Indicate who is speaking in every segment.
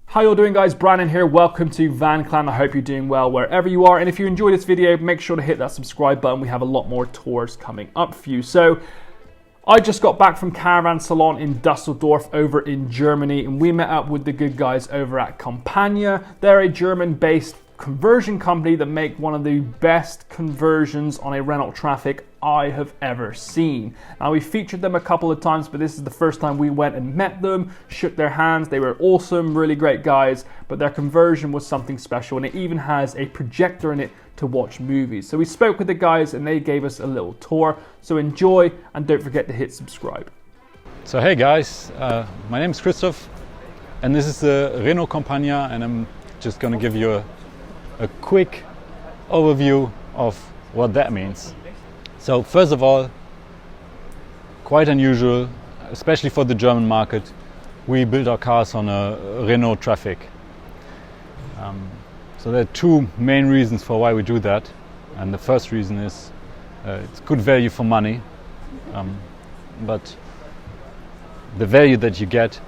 Speaker 1: How you all doing, guys? Brandon here. Welcome to VanClan. I hope you're doing well wherever you are. And if you enjoyed this video, make sure to hit that subscribe button. We have a lot more tours coming up for you. So I just got back from Caravan Salon in Dusseldorf over in Germany, and we met up with the good guys over at Kompanja. They're a German-based conversion company that make one of the best conversions on a Renault Trafic I have ever seen. Now, we featured them a couple of times, but this is the first time we went and met them, shook their hands. They were awesome, really great guys, but their conversion was something special, and it even has a projector in it to watch movies. So we spoke with the guys and they gave us a little tour. So enjoy, and don't forget to hit subscribe.
Speaker 2: So hey guys, my name is Christoph and this is the Renault Kompanja, and I'm just going to give you a quick overview of what that means. So first of all, quite unusual, especially for the German market, we build our cars on a Renault Trafic. So there are two main reasons for why we do that, and the first reason is it's good value for money, but the value that you get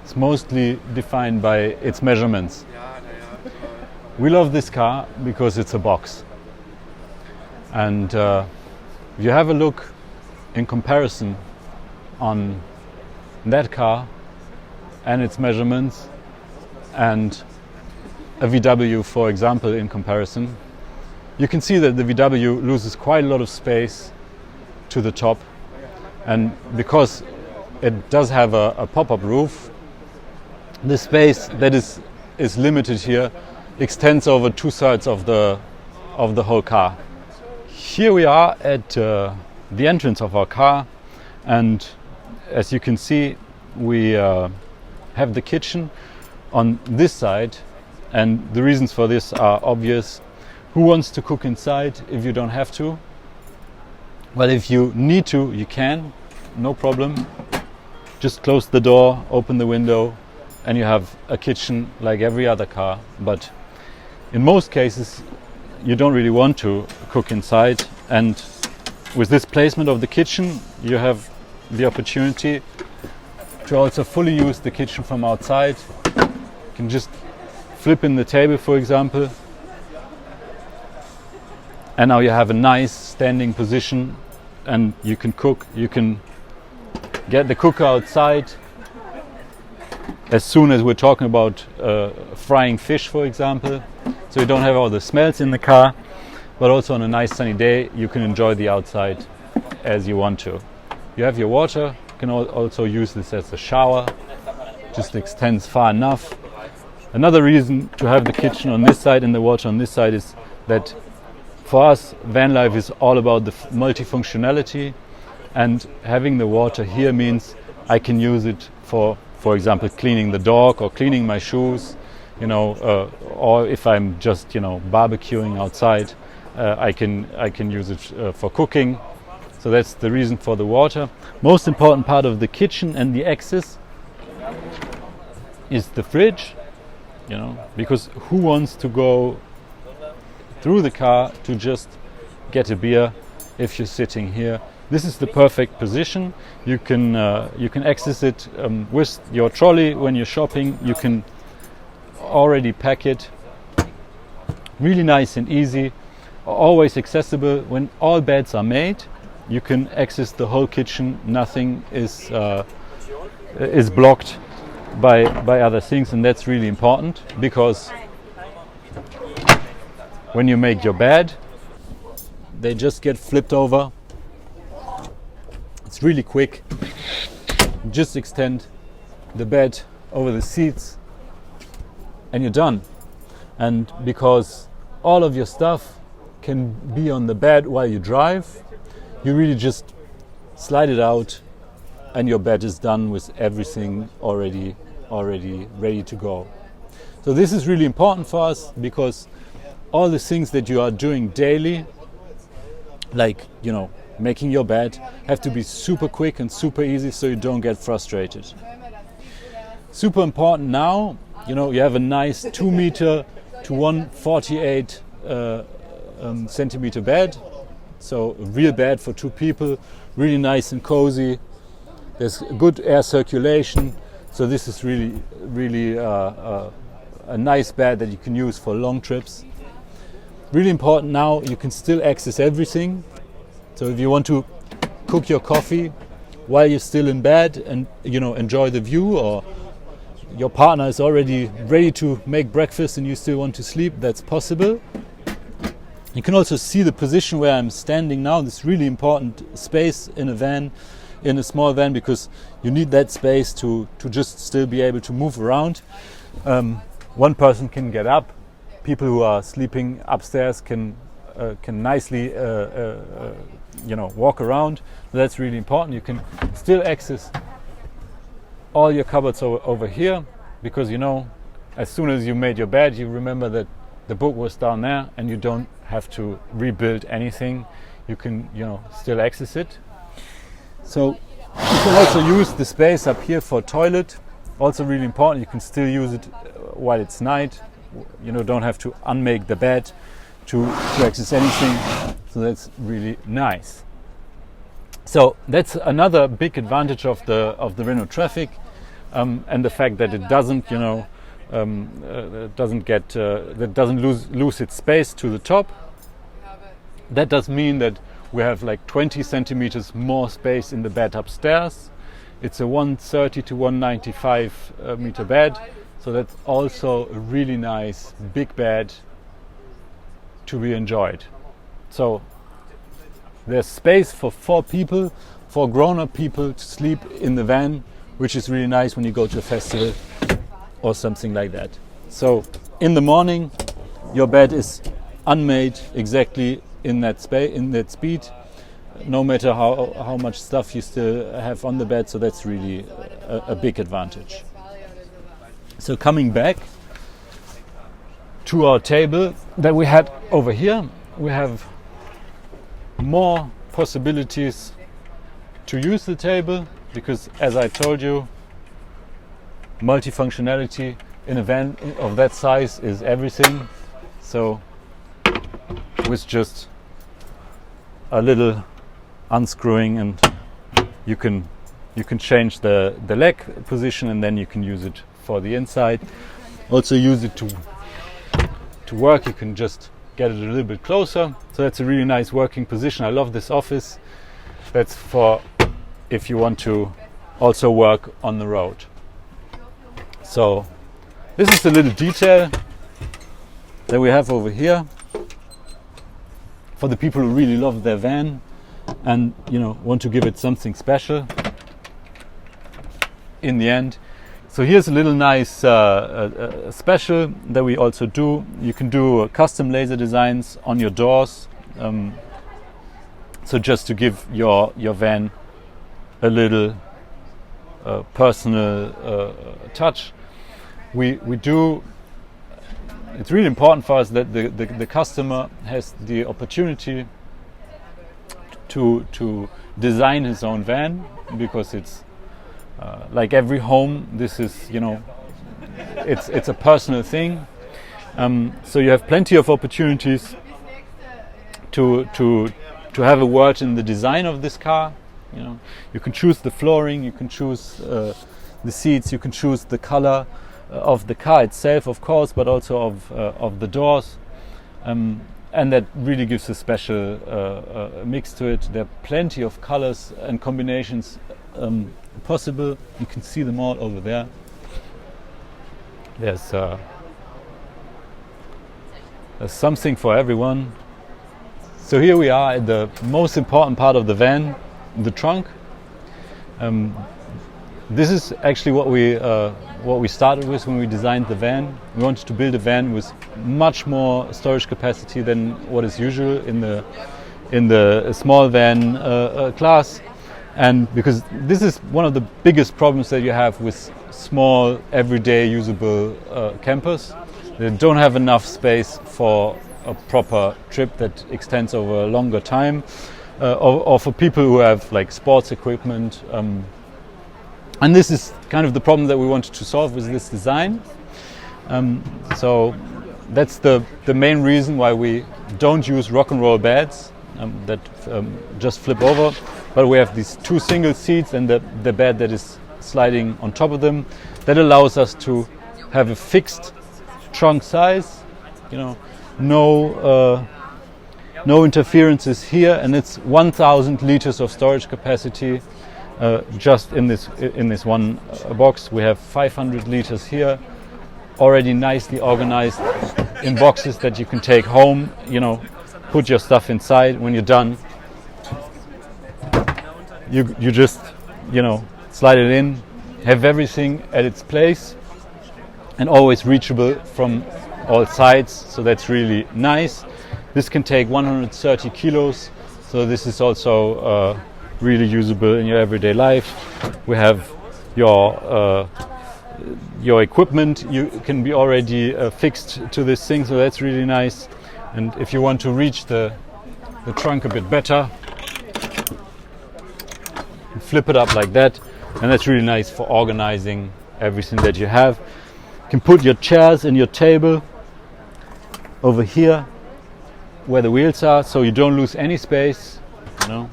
Speaker 2: is mostly defined by its measurements. We love this car because it's a box, and if you have a look in comparison on that car and its measurements and a VW, for example, in comparison, you can see that the VW loses quite a lot of space to the top, and because it does have a pop-up roof, the space that is limited here extends over 2/3 of the whole car. Here we are at the entrance of our car, and as you can see, we have the kitchen on this side, and the reasons for this are obvious. Who wants to cook inside if you don't have to? Well, if you need to, you can, no problem. Just close the door, open the window, and you have a kitchen like every other car. But in most cases, you don't really want to cook inside, and with this placement of the kitchen, you have the opportunity to also fully use the kitchen from outside. You can just flip in the table, for example, and now you have a nice standing position and you can cook. You can get the cooker outside as soon as we're talking about frying fish, for example, so you don't have all the smells in the car, but also on a nice sunny day you can enjoy the outside as you want to. You have your water, you can also use this as a shower, just extends far enough. Another reason to have the kitchen on this side and the water on this side is that for us, van life is all about the multifunctionality, and having the water here means I can use it for example, cleaning the dog or cleaning my shoes, or if I'm just, barbecuing outside, I can use it for cooking. So that's the reason for the water. Most important part of the kitchen and the access is the fridge, because who wants to go through the car to just get a beer if you're sitting here? This is the perfect position. You can access it with your trolley when you're shopping. You can already pack it. Really nice and easy. Always accessible. When all beds are made, you can access the whole kitchen. Nothing is blocked by other things, and that's really important, because when you make your bed, they just get flipped over. It's really quick. Just extend the bed over the seats and you're done. And because all of your stuff can be on the bed while you drive, you really just slide it out and your bed is done with everything already ready to go. So this is really important for us, because all the things that you are doing daily, like, making your bed, have to be super quick and super easy, so you don't get frustrated. Super important now, you have a nice 2 meter to 148 centimeter bed, so a real bed for two people, really nice and cozy. There's good air circulation, So this is really a nice bed that you can use for long trips. Really important now, you can still access everything. So if you want to cook your coffee while you're still in bed and enjoy the view, or your partner is already ready to make breakfast and you still want to sleep, that's possible. You can also see the position where I'm standing now, this really important space in a van, in a small van, because you need that space to just still be able to move around. One person can get up, people who are sleeping upstairs can nicely walk around. That's really important. You can still access all your cupboards over here, because as soon as you made your bed, you remember that the book was down there and you don't have to rebuild anything. You can still access it. So you can also use the space up here for toilet. Also really important, you can still use it while it's night. Don't have to unmake the bed to access anything. So that's really nice. So that's another big advantage of the Renault Trafic, and the fact that it doesn't lose its space to the top. That does mean that we have like 20 centimeters more space in the bed upstairs. It's a 130 to 195 meter bed, so that's also a really nice big bed to be enjoyed. So there's space for 4 people, 4 grown-up people to sleep in the van, which is really nice when you go to a festival or something like that. So in the morning, your bed is unmade exactly in that speed, no matter how much stuff you still have on the bed. So that's really a big advantage. So coming back to our table that we had over here, we have more possibilities to use the table, because as I told you, multifunctionality in a van of that size is everything. So with just a little unscrewing, and you can change the leg position, and then you can use it for the inside. Also use it to work. You can just get it a little bit closer. So that's a really nice working position. I love this office. That's for if you want to also work on the road. So this is a little detail that we have over here for the people who really love their van and want to give it something special in the end. So here's a little nice special that we also do. You can do custom laser designs on your doors. So just to give your van a little personal touch. We do. It's really important for us that the customer has the opportunity to design his own van, because it's like every home. This is it's a personal thing. So you have plenty of opportunities to have a word in the design of this car. You can choose the flooring, you can choose the seats, you can choose the color of the car itself, of course, but also of the doors, and that really gives a special mix to it. There are plenty of colors and combinations possible. You can see them all over there. There's something for everyone. So here we are at the most important part of the van, the trunk. This is actually what we started with when we designed the van. We wanted to build a van with much more storage capacity than what is usual in the small van class, and because this is one of the biggest problems that you have with small, everyday usable campers. They don't have enough space for a proper trip that extends over a longer time, or for people who have like sports equipment. And this is kind of the problem that we wanted to solve with this design. So that's the main reason why we don't use rock and roll beds that just flip over, but we have these 2 single seats and the bed that is sliding on top of them. That allows us to have a fixed trunk size, you know, no interferences here, and it's 1,000 liters of storage capacity just in this one box. We have 500 liters here, already nicely organized in boxes that you can take home, you know, put your stuff inside. When you're done, you just, you know, slide it in, have everything at its place and always reachable from all sides, so that's really nice. This can take 130 kilos, so this is also really usable in your everyday life. We have your equipment, you can be already fixed to this thing, so that's really nice. And if you want to reach the trunk a bit better, flip it up like that, and that's really nice for organizing everything that you have. You can put your chairs and your table over here where the wheels are, so you don't lose any space, you know.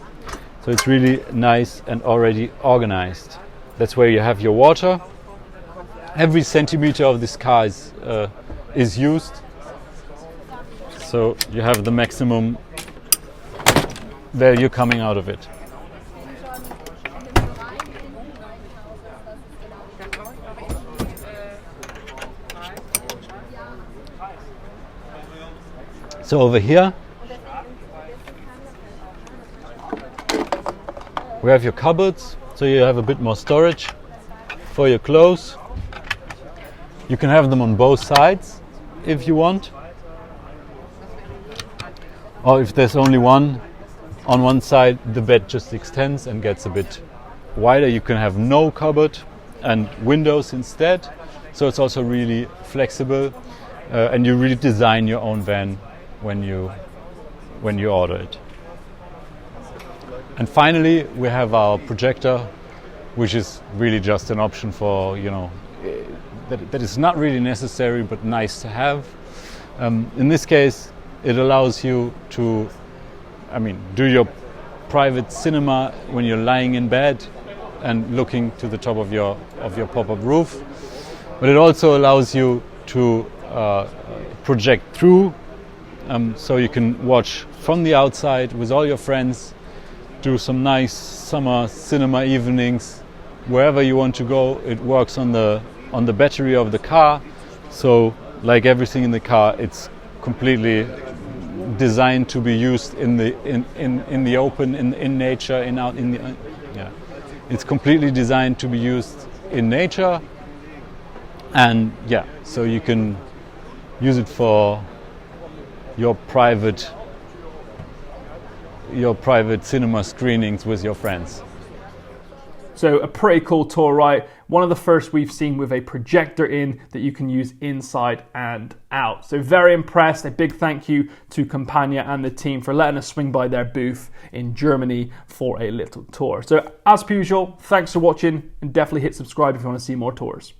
Speaker 2: So it's really nice and already organized. That's where you have your water. Every centimeter of this car is used, so you have the maximum value coming out of it. So over here we have your cupboards, so you have a bit more storage for your clothes. You can have them on both sides if you want, or if there's only one on one side, the bed just extends and gets a bit wider. You can have no cupboard and windows instead, so it's also really flexible, and you really design your own van when you order it. And finally, we have our projector, which is really just an option for, you know, that is not really necessary but nice to have. In this case, it allows you to, I mean, do your private cinema when you're lying in bed and looking to the top of your pop-up roof. But it also allows you to project through, so you can watch from the outside with all your friends, do some nice summer cinema evenings wherever you want to go. It works on the battery of the car, so like everything in the car, it's completely designed to be used in the open, in nature, it's completely designed to be used in nature. And yeah, so you can use it for your private cinema screenings with your friends.
Speaker 1: So a pretty cool tour, right? One of the first we've seen with a projector in that you can use inside and out. So very impressed. A big thank you to Kompanja and the team for letting us swing by their booth in Germany for a little tour. So as per usual, thanks for watching, and definitely hit subscribe if you want to see more tours.